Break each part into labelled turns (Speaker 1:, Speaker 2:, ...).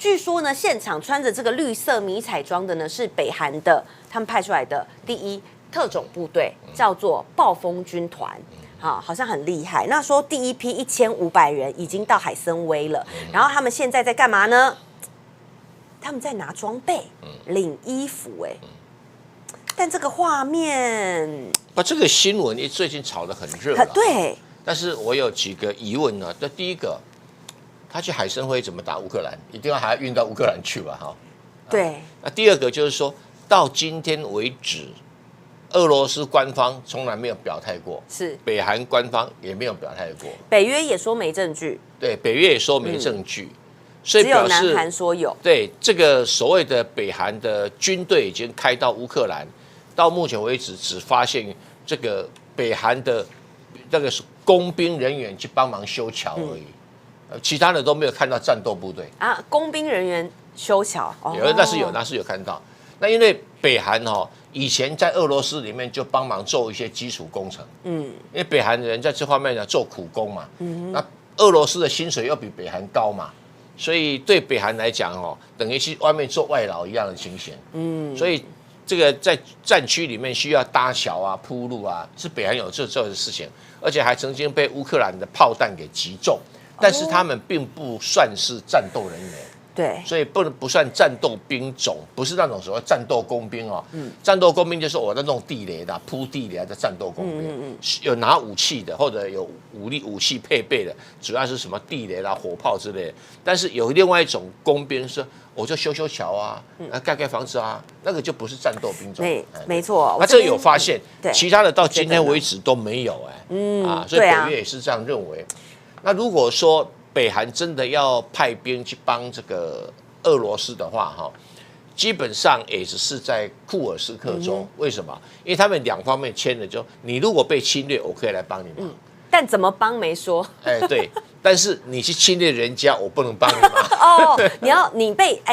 Speaker 1: 据说呢，现场穿着这个绿色迷彩装的呢，是北韩的他们派出来的第一特种部队，叫做暴风军团。好像很厉害。那说第一批1500人已经到海参崴了，然后他们现在在干嘛呢？他们在拿装备、领衣服，但这个画面，
Speaker 2: 这个新闻最近炒得很热，
Speaker 1: 对。
Speaker 2: 但是我有几个疑问呢。那第一个，他去海参崴怎么打乌克兰？一定要还要运到乌克兰去吧？哈。
Speaker 1: 对。
Speaker 2: 那第二个就是说到今天为止，俄罗斯官方从来没有表态过，
Speaker 1: 是
Speaker 2: 北韩官方也没有表态过，
Speaker 1: 北约也说没证据，
Speaker 2: 对，北约也说没证据，所以
Speaker 1: 只有南韩说有。
Speaker 2: 对，这个所谓的北韩的军队已经开到乌克兰，到目前为止只发现这个北韩的那个工兵人员去帮忙修桥而已，其他的都没有看到战斗部队
Speaker 1: 啊。工兵人员修桥，
Speaker 2: 那是有看到。那因为北韩以前在俄罗斯里面就帮忙做一些基础工程，因为北韩人在这方面呢做苦工嘛，那俄罗斯的薪水又比北韩高嘛，所以对北韩来讲等于去外面做外劳一样的情形，所以这个在战区里面需要搭桥啊、铺路啊，是北韩有做的事情，而且还曾经被乌克兰的炮弹给击中，但是他们并不算是战斗人员。
Speaker 1: 对，
Speaker 2: 所以不算战斗兵种，不是那种所谓战斗工兵战斗工兵就是我在弄地雷的、铺地雷的战斗工兵，有拿武器的或者有武器配备的，主要是什么地雷啦、火炮之类的。但是有另外一种工兵是，我就修桥啊，盖房子啊，那个就不是战斗兵种。
Speaker 1: 没错。
Speaker 2: 那这个有发现，其他的到今天为止都没有所以北约也是这样认为。那如果说北韩真的要派兵去帮这个俄罗斯的话，基本上也只是在库尔斯克州。为什么？因为他们两方面签了，就你如果被侵略，我可以来帮你忙。
Speaker 1: 但怎么帮没说。
Speaker 2: 对，但是你去侵略人家，我不能帮你忙。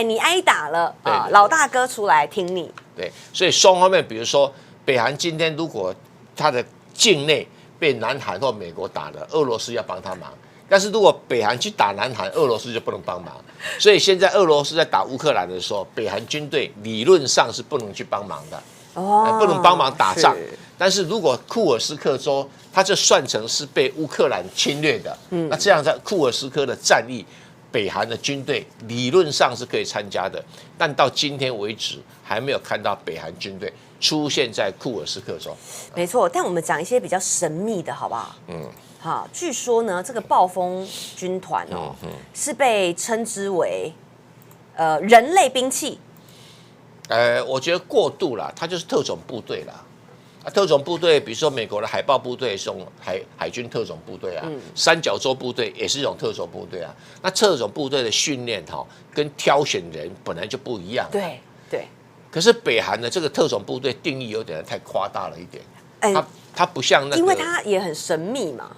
Speaker 1: 你挨打了啊，老大哥出来挺你。
Speaker 2: 对，所以双方面，比如说北韩今天如果他的境内被南韩或美国打了，俄罗斯要帮他忙。但是如果北韩去打南韩，俄罗斯就不能帮忙。所以现在俄罗斯在打乌克兰的时候，北韩军队理论上是不能去帮忙的，不能帮忙打仗。但是如果库尔斯克州，它就算成是被乌克兰侵略的，那这样在库尔斯克的战役，北韩的军队理论上是可以参加的。但到今天为止，还没有看到北韩军队出现在库尔斯克州。
Speaker 1: 没错，但我们讲一些比较神秘的，好不好？好，据说呢，这个暴风军团是被称之为人类兵器。
Speaker 2: 我觉得过度了，它就是特种部队啦。特种部队，比如说美国的海豹部队是种海军特种部队啊，三角洲部队也是一种特种部队啊。那特种部队的训练跟挑选人本来就不一样。
Speaker 1: 对。
Speaker 2: 可是北韩的这个特种部队定义有点太夸大了一点。它不像那个，
Speaker 1: 因为它也很神秘嘛。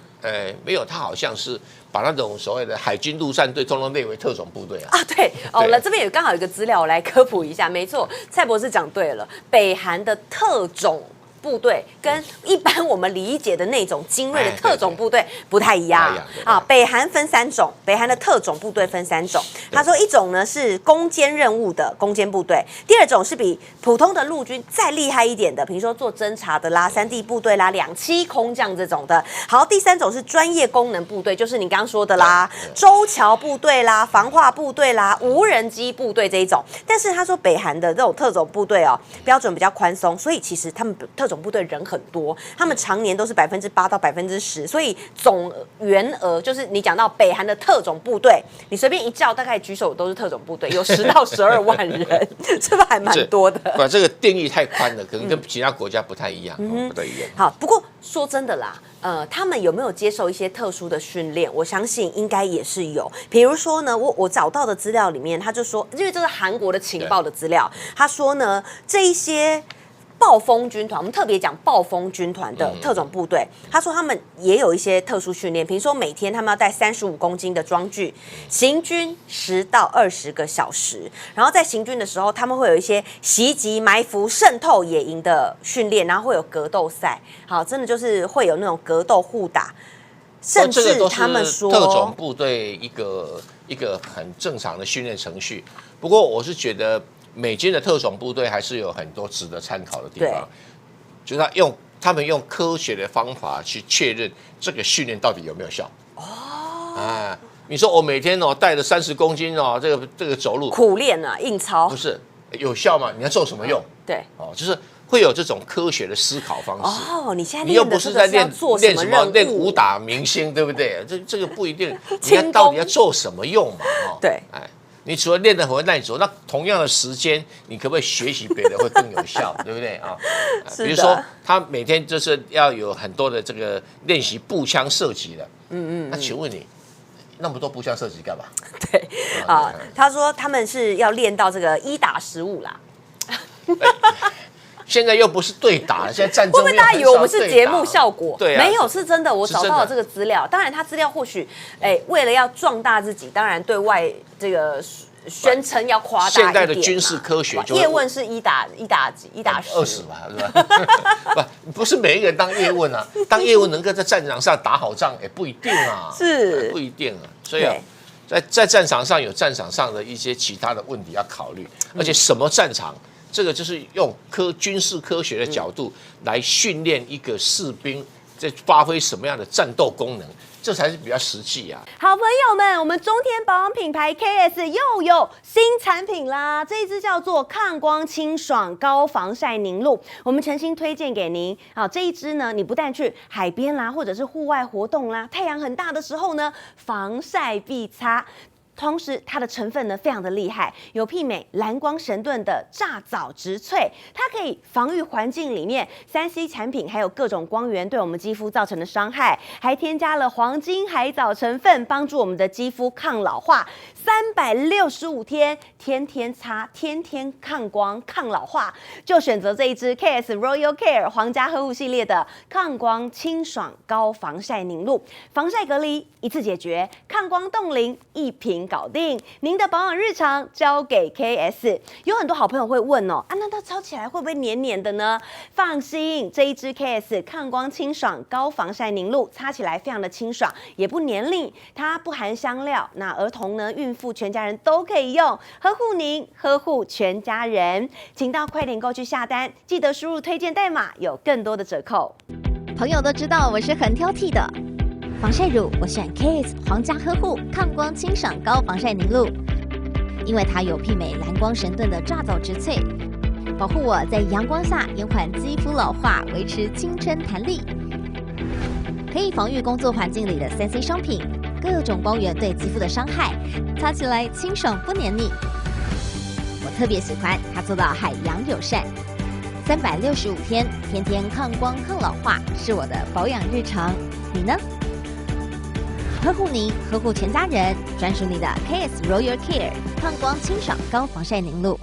Speaker 2: 没有，它好像是把那种所谓的海军陆战队通通列为特种部队啊。
Speaker 1: 对这边也刚好有一个资料，我来科普一下。没错，蔡博士讲对了，北韩的特种部队跟一般我们理解的那种精锐的特种部队不太一样啊。北韩分3种，北韩的特种部队分3种。他说一种呢是攻坚任务的攻坚部队，第2种是比普通的陆军再厉害一点的，比如说做侦察的啦、3地部队啦、2栖空降这种的。好，第3种是专业功能部队，就是你刚刚说的啦，舟桥部队啦、防化部队啦、无人机部队这一种。但是他说北韩的这种特种部队标准比较宽松，所以其实他们特种部队人很多，他们常年都是8%到10%，所以总员额就是你讲到北韩的特种部队，你随便一叫，大概举手都是特种部队，有10到12万人，是不是还蛮多的？
Speaker 2: 这个定义太宽了，可能跟其他国家不太一样，不太一样。
Speaker 1: 好，不过说真的啦，他们有没有接受一些特殊的训练？我相信应该也是有。比如说呢，我找到的资料里面，他就说，因为这是韩国的情报的资料，他说呢，这一些暴风军团，我们特别讲暴风军团的特种部队，他说他们也有一些特殊训练，比如说每天他们要带35公斤的装具，行军10到20个小时，然后在行军的时候，他们会有一些袭击、埋伏、渗透、野营的训练，然后会有格斗赛，好，真的就是会有那种格斗互打。甚至他们说，
Speaker 2: 特种部队一一个很正常的训练程序。不过我是觉得美军的特种部队还是有很多值得参考的地方，就是他们用科学的方法去确认这个训练到底有没有效。你说我每天带着30公斤这个走路
Speaker 1: 苦练啊，硬操
Speaker 2: 不是有效吗？你要做什么用？
Speaker 1: 对，
Speaker 2: 就是会有这种科学的思考方式。
Speaker 1: 你现在
Speaker 2: 你又不是在练什么练
Speaker 1: 武
Speaker 2: 武打明星，对不对？这个不一定，你到底要做什么用嘛？
Speaker 1: 对，
Speaker 2: 你除了练得很耐走，那同样的时间，你可不可以学习别的会更有效，对不对啊？比如说他每天就是要有很多的这个练习步枪射击的，那请问你那么多步枪射击干嘛？
Speaker 1: 对他说他们是要练到这个1打15啦。
Speaker 2: 现在又不是对打了，现在战争
Speaker 1: 会不会大家以为我们是节目效果？
Speaker 2: 对，
Speaker 1: 没有，是真的。我找到了这个资料，当然他资料或许，为了要壮大自己，当然对外这个宣称要夸大一点。
Speaker 2: 现在的军事科学，
Speaker 1: 叶问是1打10
Speaker 2: 吧，是吧？不是每一个人当叶问啊，当叶问能够在战场上打好仗，也不一定啊，
Speaker 1: 是
Speaker 2: 不一定啊。所以在战场上有战场上的一些其他的问题要考虑，而且什么战场？这个就是用军事科学的角度来训练一个士兵在发挥什么样的战斗功能，这才是比较实际啊。
Speaker 1: 好朋友们，我们中天保养品牌 KS 又有新产品啦！这一支叫做抗光清爽高防晒凝露，我们诚心推荐给您。这一支呢，你不但去海边啦，或者是户外活动啦，太阳很大的时候呢，防晒必擦。同时，它的成分呢非常的厉害，有媲美蓝光神盾的炸藻植萃，它可以防御环境里面3C 产品还有各种光源对我们肌肤造成的伤害，还添加了黄金海藻成分，帮助我们的肌肤抗老化，365天，天天擦，天天抗光抗老化，就选择这一支 KS Royal Care 皇家呵护系列的抗光清爽高防晒凝露，防晒隔离一次解决，抗光冻龄一瓶搞定，您的保养日常交给 KS。有很多好朋友会问那它操起来会不会黏黏的呢？放心，这一支 KS 抗光清爽高防晒凝露擦起来非常的清爽，也不黏腻，它不含香料，那儿童呢、孕妇、全家人都可以用，呵护您，呵护全家人。请到快点购去下单，记得输入推荐代码，有更多的折扣。
Speaker 3: 朋友都知道我是很挑剔的。防晒乳我选 KS 皇家呵护抗光清爽高防晒凝露，因为它有媲美蓝光神盾的炸藻植萃，保护我在阳光下延缓肌肤老化，维持青春弹力，可以防御工作环境里的3C 商品、各种光源对肌肤的伤害，擦起来清爽不黏腻。我特别喜欢它做到海洋友善，365天，天天抗光抗老化，是我的保养日常。你呢？呵护您，呵护全家人，专属你的 KS Royal Care 抗光清爽高防晒凝露。